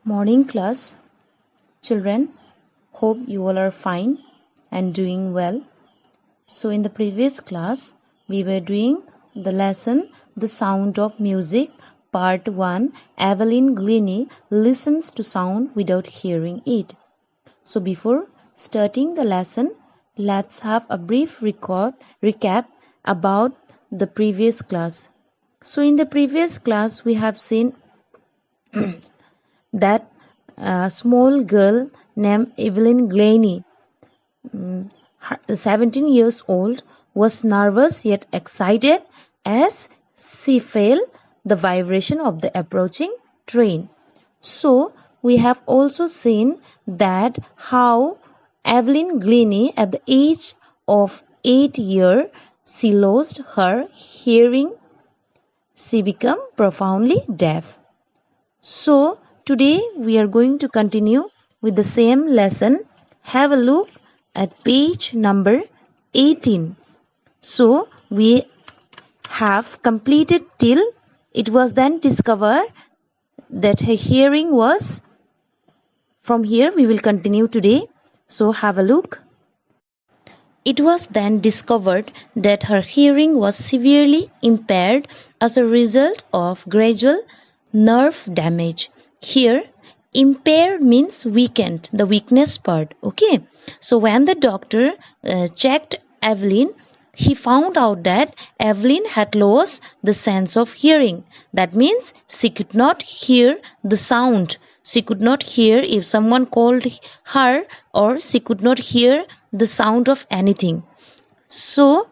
Morning class, children. Hope you all are fine and doing well. So, in the previous class, we were doing the lesson The Sound of Music, Part 1. Evelyn Glennie listens to sound without hearing it. So, before starting the lesson, let's have a brief recap about the previous class. So, in the previous class, we have seen that a small girl named Evelyn Glennie, 17 years old, was nervous yet excited as she felt the vibration of the approaching train. So, we have also seen that how Evelyn Glennie, at the age of 8 years, she lost her hearing. She became profoundly deaf. So, today we are going to continue with the same lesson. Have a look at page number 18. So, we have completed till it was then discovered that her hearing was. From here, we will continue today. So, have a look. It was then discovered that her hearing was severely impaired as a result of gradual nerve damage. Here, impaired means weakened, the weakness part. Okay. So, when the doctor checked Evelyn, he found out that Evelyn had lost the sense of hearing. That means she could not hear the sound. She could not hear if someone called her, or she could not hear the sound of anything. So,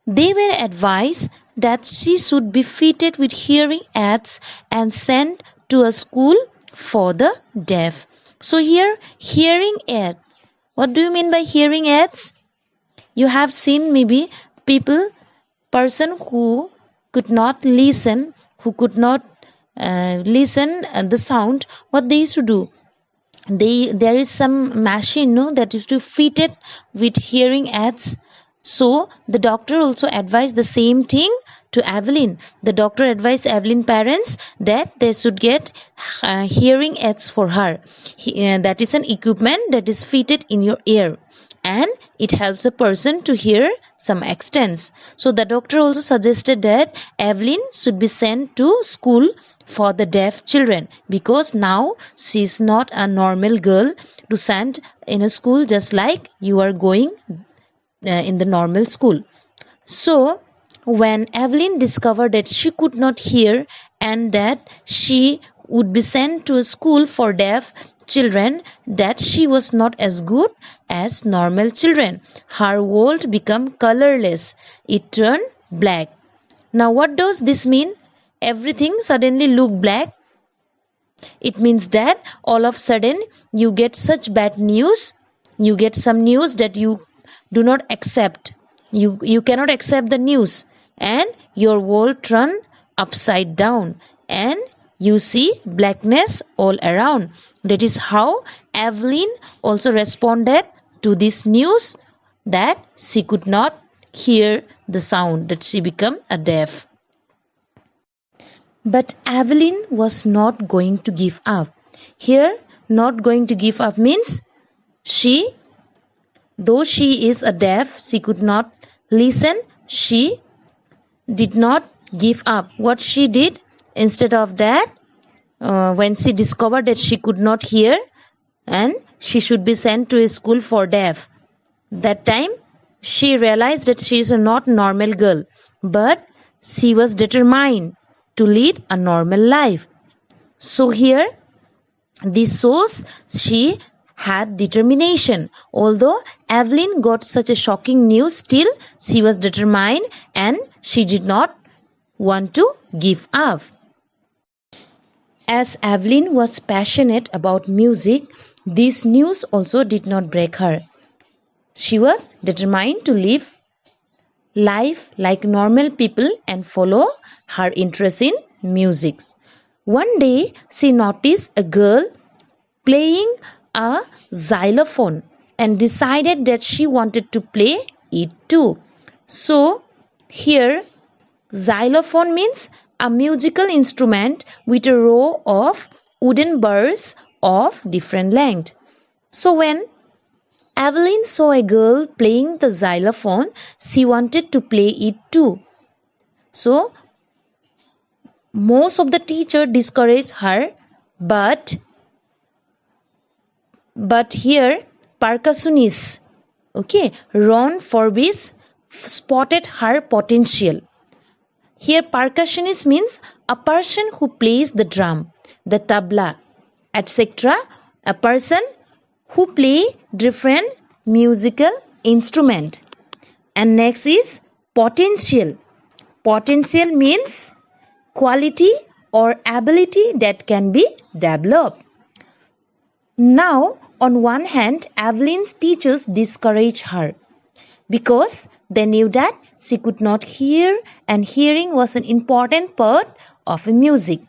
they were advised that she should be fitted with hearing aids and sent to a school for the deaf. So, here, hearing aids. What do you mean by hearing aids? You have seen maybe person who could not listen, who could not listen the sound. What they used to do? There is some machine, no, that is to fit it with hearing aids. So the doctor also advised the same thing to Evelyn. The doctor advised Evelyn parents that they should get hearing aids for her. That is an equipment that is fitted in your ear, and it helps a person to hear some extents. So the doctor also suggested that Evelyn should be sent to school for the deaf children, because now she is not a normal girl to send in a school just like you are going in the normal school. So when Evelyn discovered that she could not hear and that she would be sent to a school for deaf children, that she was not as good as normal children. Her world became colorless. It turned black. Now what does this mean? Everything suddenly look black. It means that all of a sudden you get such bad news. You get some news that you do not accept. You cannot accept the news, and your world turn upside down, and you see blackness all around. That is how Evelyn also responded to this news, that she could not hear the sound, that she became a deaf. But Evelyn was not going to give up. Here, not going to give up means though she is a deaf, she could not listen. She did not give up. What she did, instead of that, when she discovered that she could not hear and she should be sent to a school for deaf, that time she realized that she is a not normal girl, but she was determined to lead a normal life. So here this shows she had determination. Although Evelyn got such a shocking news, still she was determined and she did not want to give up. As Evelyn was passionate about music, this news also did not break her. She was determined to live life like normal people and follow her interest in music. One day she noticed a girl playing a xylophone and decided that she wanted to play it too. So here, xylophone means a musical instrument with a row of wooden bars of different length. So when Evelyn saw a girl playing the xylophone, she wanted to play it too. So most of the teacher discouraged her, but here percussionist, Ron Forbes spotted her potential. Here percussionist means a person who plays the drum, the tabla, etc. A person who play different musical instrument. And next is potential. Potential means quality or ability that can be developed. Now, on one hand, Evelyn's teachers discouraged her because they knew that she could not hear, and hearing was an important part of music.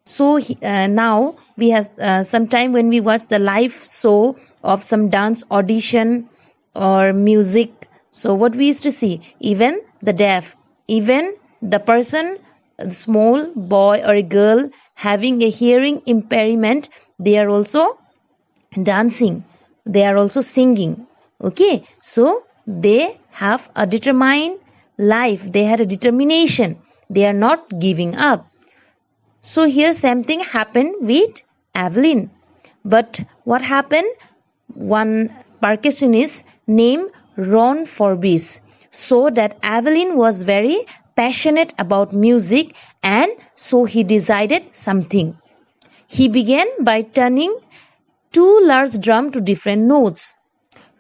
So now we have sometime when we watch the live show of some dance audition or music, so what we used to see, even the deaf, even the person, a small boy or a girl having a hearing impairment, they are also dancing, they are also singing. So they have a determined life, they had a determination, they are not giving up. So here something happened with Evelyn. But what happened? One percussionist named Ron Forbes saw that Evelyn was very passionate about music, and so he decided something. He began by turning two large drums to different notes.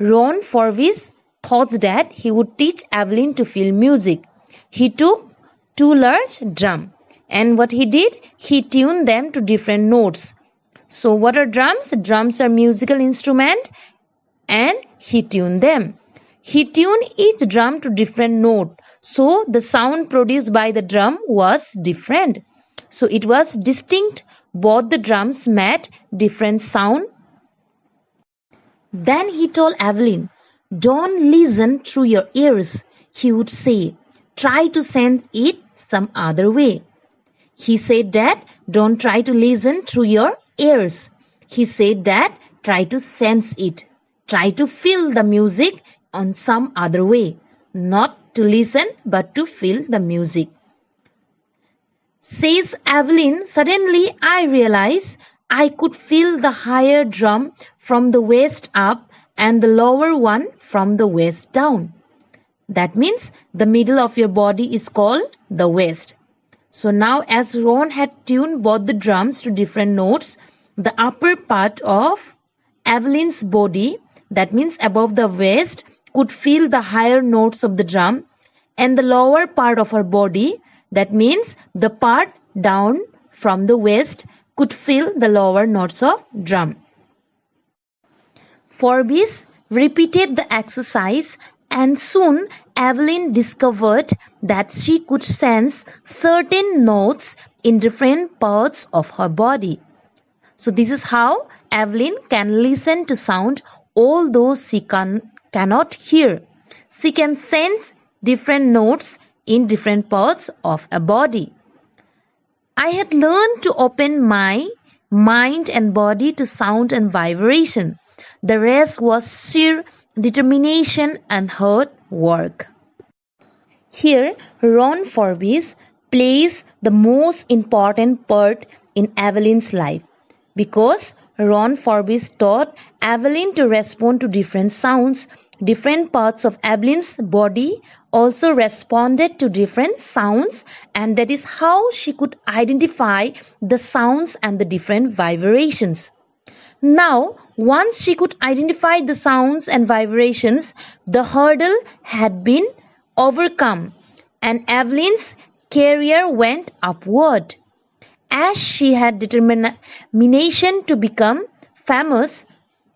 Ron Forbes thought that he would teach Evelyn to feel music. He took two large drums. And what he did, he tuned them to different notes. So what are drums? Drums are musical instrument, and he tuned them. He tuned each drum to different note. So the sound produced by the drum was different. So it was distinct. Both the drums made different sound. Then he told Evelyn, "Don't listen through your ears," he would say. "Try to sense it some other way." He said that don't try to listen through your ears. He said that try to sense it. Try to feel the music on some other way. Not to listen, but to feel the music. Says Evelyn, "Suddenly I realized I could feel the higher drum from the waist up and the lower one from the waist down." That means the middle of your body is called the waist. So now as Ron had tuned both the drums to different notes, the upper part of Evelyn's body, that means above the waist, could feel the higher notes of the drum, and the lower part of her body, that means the part down from the waist, could feel the lower notes of drum. Forbes repeated the exercise, and soon Evelyn discovered that she could sense certain notes in different parts of her body. So this is how Evelyn can listen to sound although she cannot hear. She can sense different notes in different parts of a body. I had learned to open my mind and body to sound and vibration. The rest was sheer determination and hard work. Here, Ron Forbes plays the most important part in Evelyn's life because Ron Forbes taught Evelyn to respond to different sounds. Different parts of Evelyn's body also responded to different sounds, and that is how she could identify the sounds and the different vibrations. Now, once she could identify the sounds and vibrations, the hurdle had been overcome, and Evelyn's career went upward. As she had determination to become famous,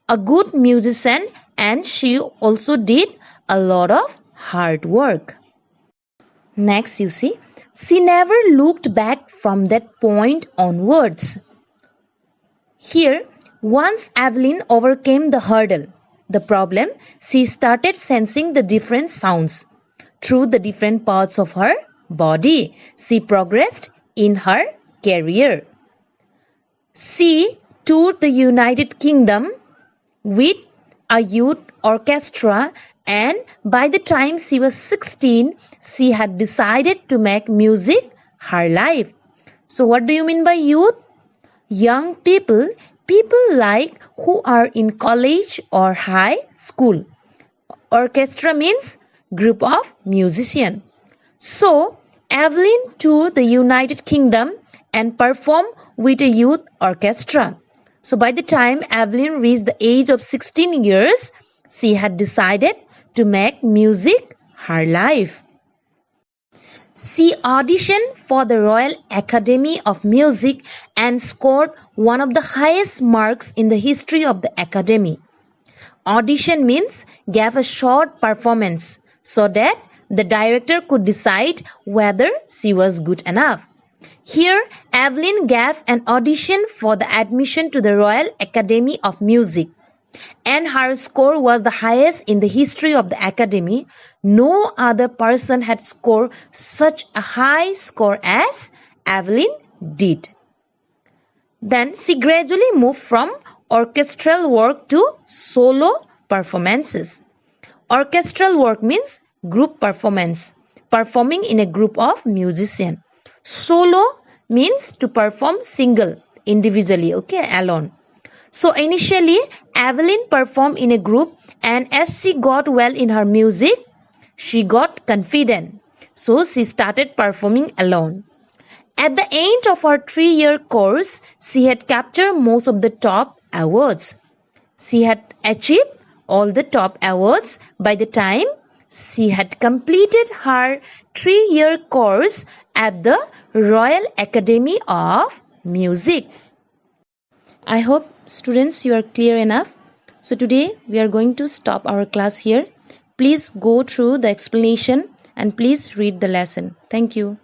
a good musician, and she also did a lot of hard work. Next, you see, she never looked back from that point onwards. Here, once Evelyn overcame the hurdle, the problem, she started sensing the different sounds through the different parts of her body. She progressed in her career. She toured the United Kingdom with a youth orchestra, and by the time she was 16, she had decided to make music her life. So what do you mean by youth? Young people, people like who are in college or high school. Orchestra means group of musicians. So Evelyn toured the United Kingdom and performed with a youth orchestra. So by the time Evelyn reached the age of 16 years, she had decided to make music her life. She auditioned for the Royal Academy of Music and scored one of the highest marks in the history of the Academy. Audition means gave a short performance so that the director could decide whether she was good enough. Here, Evelyn gave an audition for the admission to the Royal Academy of Music, and her score was the highest in the history of the Academy. No other person had scored such a high score as Evelyn did. Then she gradually moved from orchestral work to solo performances. Orchestral work means group performance, performing in a group of musicians. Solo means to perform single, individually, okay, alone. So initially, Evelyn performed in a group, and as she got well in her music, she got confident. So she started performing alone. At the end of her 3-year course, she had captured most of the top awards. She had achieved all the top awards by the time she had completed her 3-year course at the Royal Academy of Music. I hope students you are clear enough. So today we are going to stop our class here. Please go through the explanation and please read the lesson. Thank you.